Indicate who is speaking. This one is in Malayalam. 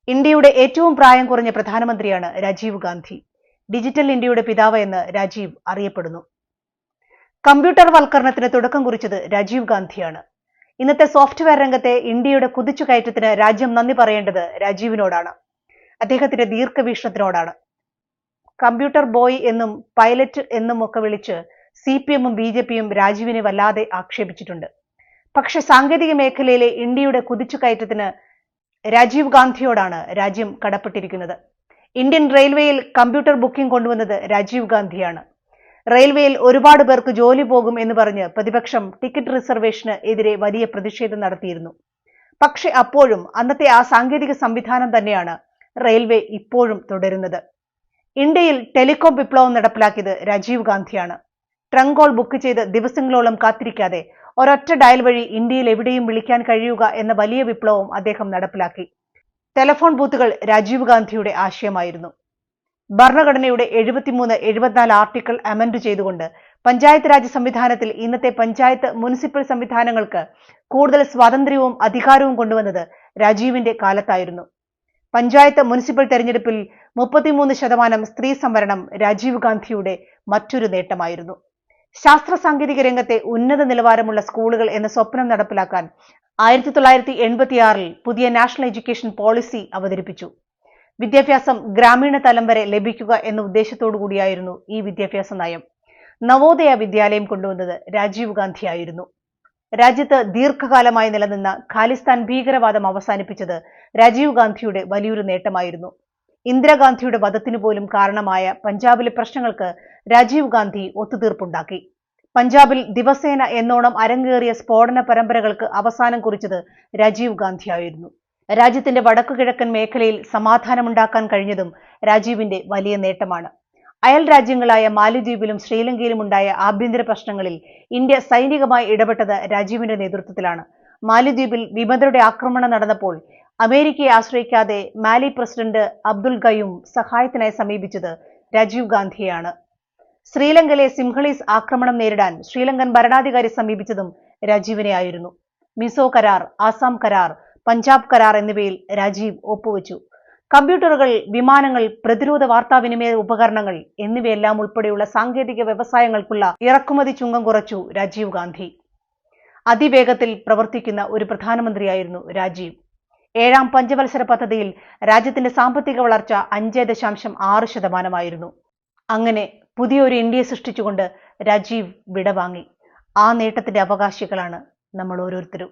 Speaker 1: ഇന്ത്യയുടെ ഏറ്റവും പ്രായം കുറഞ്ഞ പ്രധാനമന്ത്രിയാണ് രാജീവ് ഗാന്ധി. ഡിജിറ്റൽ ഇന്ത്യയുടെ പിതാവ് എന്ന് രാജീവ് അറിയപ്പെടുന്നു. കമ്പ്യൂട്ടർ വൽക്കരണത്തിന് തുടക്കം കുറിച്ചത് രാജീവ് ഗാന്ധിയാണ്. ഇന്നത്തെ സോഫ്റ്റ്വെയർ രംഗത്തെ ഇന്ത്യയുടെ കുതിച്ചുകയറ്റത്തിന് രാജ്യം നന്ദി പറയേണ്ടത് രാജീവിനോടാണ്, അദ്ദേഹത്തിന്റെ ദീർഘവീക്ഷണത്തിനോടാണ്. കമ്പ്യൂട്ടർ ബോയ് എന്നും പൈലറ്റ് എന്നും ഒക്കെ വിളിച്ച് CPM-ഉം BJP-യും രാജീവിനെ വല്ലാതെ ആക്ഷേപിച്ചിട്ടുണ്ട്. പക്ഷെ സാങ്കേതിക മേഖലയിലെ ഇന്ത്യയുടെ കുതിച്ചുകയറ്റത്തിന് രാജീവ് ഗാന്ധിയോടാണ് രാജ്യം കടപ്പെട്ടിരിക്കുന്നത്. ഇന്ത്യൻ റെയിൽവേയിൽ കമ്പ്യൂട്ടർ ബുക്കിംഗ് കൊണ്ടുവന്നത് രാജീവ് ഗാന്ധിയാണ്. റെയിൽവേയിൽ ഒരുപാട് പേർക്ക് ജോലി പോകും എന്ന് പറഞ്ഞ് പ്രതിപക്ഷം ടിക്കറ്റ് റിസർവേഷന് എതിരെ വലിയ പ്രതിഷേധം നടത്തിയിരുന്നു. പക്ഷെ അപ്പോഴും അന്നത്തെ ആ സാങ്കേതിക സംവിധാനം തന്നെയാണ് റെയിൽവേ ഇപ്പോഴും തുടരുന്നത്. ഇന്ത്യയിൽ ടെലികോം വിപ്ലവം നടപ്പിലാക്കിയത് രാജീവ് ഗാന്ധിയാണ്. ട്രങ്ക് കോൾ ബുക്ക് ചെയ്ത് ദിവസങ്ങളോളം കാത്തിരിക്കാതെ ഒരൊറ്റ ഡയൽ വഴി ഇന്ത്യയിൽ എവിടെയും വിളിക്കാൻ കഴിയുക എന്ന വലിയ വിപ്ലവം അദ്ദേഹം നടപ്പിലാക്കി. ടെലിഫോൺ ബൂത്തുകൾ രാജീവ് ഗാന്ധിയുടെ ആശയമായിരുന്നു. ഭരണഘടനയുടെ 73, 74 ആർട്ടിക്കിൾ അമെൻഡ് ചെയ്തുകൊണ്ട് പഞ്ചായത്ത് രാജ് സംവിധാനത്തിൽ ഇന്നത്തെ പഞ്ചായത്ത് മുനിസിപ്പൽ സംവിധാനങ്ങൾക്ക് കൂടുതൽ സ്വാതന്ത്ര്യവും അധികാരവും കൊണ്ടുവന്നത് രാജീവിന്റെ കാലത്തായിരുന്നു. പഞ്ചായത്ത് മുനിസിപ്പൽ തെരഞ്ഞെടുപ്പിൽ 33% സ്ത്രീ സംവരണം രാജീവ് ഗാന്ധിയുടെ മറ്റൊരു നേട്ടമായിരുന്നു. ശാസ്ത്ര സാങ്കേതിക രംഗത്തെ ഉന്നത നിലവാരമുള്ള സ്കൂളുകൾ എന്ന സ്വപ്നം നടപ്പിലാക്കാൻ 1986 പുതിയ നാഷണൽ എഡ്യൂക്കേഷൻ പോളിസി അവതരിപ്പിച്ചു. വിദ്യാഭ്യാസം ഗ്രാമീണ തലം വരെ ലഭിക്കുക എന്ന ഉദ്ദേശത്തോടു കൂടിയായിരുന്നു ഈ വിദ്യാഭ്യാസ നയം. നവോദയ വിദ്യാലയം കൊണ്ടുവന്നത് രാജീവ് ഗാന്ധിയായിരുന്നു. രാജ്യത്ത് ദീർഘകാലമായി നിലനിന്ന ഖാലിസ്ഥാൻ ഭീകരവാദം അവസാനിപ്പിച്ചത് രാജീവ് ഗാന്ധിയുടെ വലിയൊരു നേട്ടമായിരുന്നു. ഇന്ദിരാഗാന്ധിയുടെ വധത്തിനു പോലും കാരണമായ പഞ്ചാബിലെ പ്രശ്നങ്ങൾക്ക് രാജീവ് ഗാന്ധി ഒത്തുതീർപ്പുണ്ടാക്കി. പഞ്ചാബിൽ ദിവസേന എന്നോണം അരങ്ങേറിയ സ്ഫോടന പരമ്പരകൾക്ക് അവസാനം കുറിച്ചത് രാജീവ് ഗാന്ധിയായിരുന്നു. രാജ്യത്തിന്റെ വടക്കുകിഴക്കൻ മേഖലയിൽ സമാധാനമുണ്ടാക്കാൻ കഴിഞ്ഞതും രാജീവിന്റെ വലിയ നേട്ടമാണ്. അയൽ രാജ്യങ്ങളായ മാലിദ്വീപിലും ശ്രീലങ്കയിലും ഉണ്ടായ ആഭ്യന്തര പ്രശ്നങ്ങളിൽ ഇന്ത്യ സൈനികമായി ഇടപെട്ടത് രാജീവിന്റെ നേതൃത്വത്തിലാണ്. മാലിദ്വീപിൽ വിമതരുടെ ആക്രമണം നടന്നപ്പോൾ അമേരിക്കയെ ആശ്രയിക്കാതെ മാലി പ്രസിഡന്റ് അബ്ദുൽ ഗയൂം സഹായത്തിനായി സമീപിച്ചത് രാജീവ് ഗാന്ധിയെയാണ്. ശ്രീലങ്കയിലെ സിംഹളീസ് ആക്രമണം നേരിടാൻ ശ്രീലങ്കൻ ഭരണാധികാരി സമീപിച്ചതും രാജീവിനെ ആയിരുന്നു. മിസോ കരാർ, ആസാം കരാർ, പഞ്ചാബ് കരാർ എന്നിവയിൽ രാജീവ് ഒപ്പുവെച്ചു. കമ്പ്യൂട്ടറുകൾ, വിമാനങ്ങൾ, പ്രതിരോധ വാർത്താവിനിമയ ഉപകരണങ്ങൾ എന്നിവയെല്ലാം ഉൾപ്പെടെയുള്ള സാങ്കേതിക വ്യവസായങ്ങൾക്കുള്ള ഇറക്കുമതി ചുങ്കം കുറച്ചു രാജീവ് ഗാന്ധി. അതിവേഗത്തിൽ പ്രവർത്തിക്കുന്ന ഒരു പ്രധാനമന്ത്രിയായിരുന്നു രാജീവ്. 7ാം പഞ്ചവത്സര പദ്ധതിയിൽ രാജ്യത്തിന്റെ സാമ്പത്തിക വളർച്ച 5.6% അങ്ങനെ പുതിയൊരു ഇന്ത്യയെ സൃഷ്ടിച്ചുകൊണ്ട് രാജീവ് വിടവാങ്ങി. ആ നേട്ടത്തിന്റെ അവകാശികളാണ് നമ്മൾ ഓരോരുത്തരും.